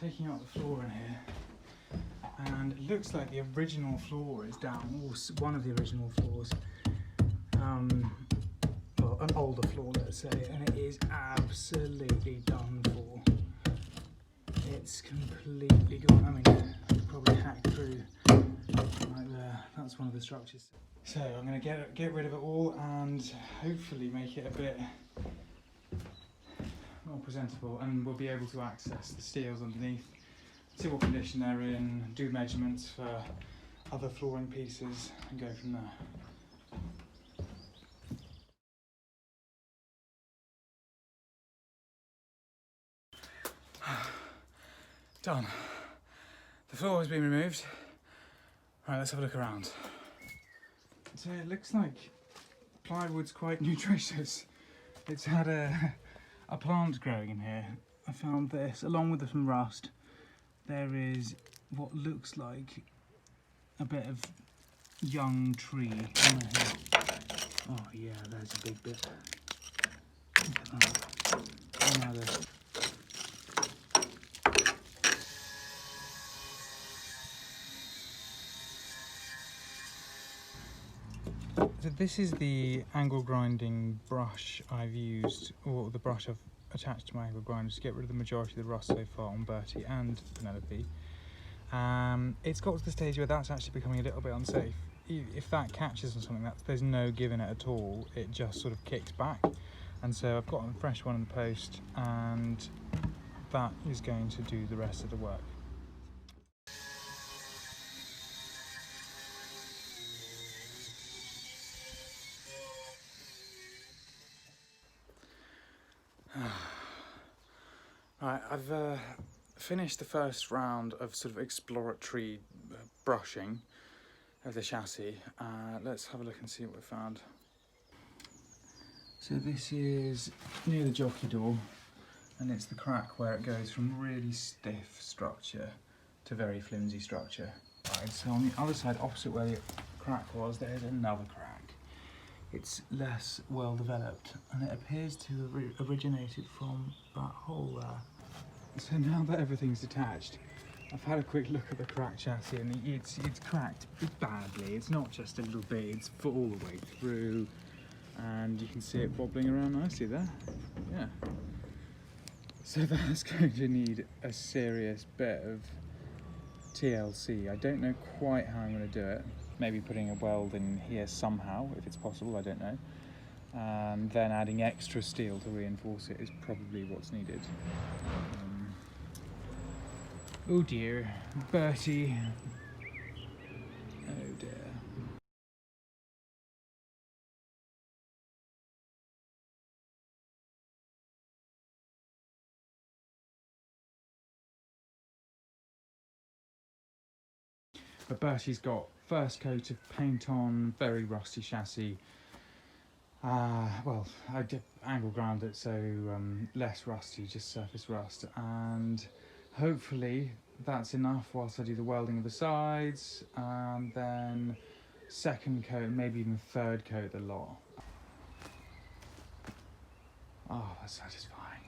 taking out the floor in here, and it looks like the original floor is down, or one of the original floors. Well, an older floor, let's say, and it is absolutely done for. It's completely gone. I mean, I could probably hack through right there. That's one of the structures. So I'm going to get rid of it all and hopefully make it a bit more presentable, and we'll be able to access the steels underneath, see what condition they're in, do measurements for other flooring pieces, and go from there. Done. The floor has been removed. Right, let's have a look around. So it looks like plywood's quite nutritious. It's had a plant growing in here. I found this, along with some rust. There is what looks like a bit of young tree on here. Oh yeah, there's a big bit. Look at that. Oh, now there's So this is the angle grinding brush I've used, or the brush I've attached to my angle grinder to get rid of the majority of the rust so far on Bertie and Penelope. It's got to the stage where that's actually becoming a little bit unsafe. If that catches on something, there's no giving it at all, it just sort of kicks back. And so I've got a fresh one in the post, and that is going to do the rest of the work. Right, I've finished the first round of sort of exploratory brushing of the chassis. Let's have a look and see what we found. So this is near the jockey door, and it's the crack where it goes from really stiff structure to very flimsy structure. Right, so on the other side, opposite where the crack was, there's another crack. It's less well developed, and it appears to have originated from that hole there. So now that everything's detached, I've had a quick look at the cracked chassis, and it's cracked badly. It's not just a little bit, it's all the way through, and you can see it wobbling around nicely there. Yeah. So that's going to need a serious bit of TLC. I don't know quite how I'm going to do it. Maybe putting a weld in here somehow, if it's possible, I don't know. Then adding extra steel to reinforce it is probably what's needed. Oh dear, Bertie. Oh dear. But Bertie's got first coat of paint on, very rusty chassis. Well, I did angle grind it, so less rusty, just surface rust, and hopefully that's enough whilst I do the welding of the sides, and then second coat, maybe even third coat the lot. Oh, that's satisfying.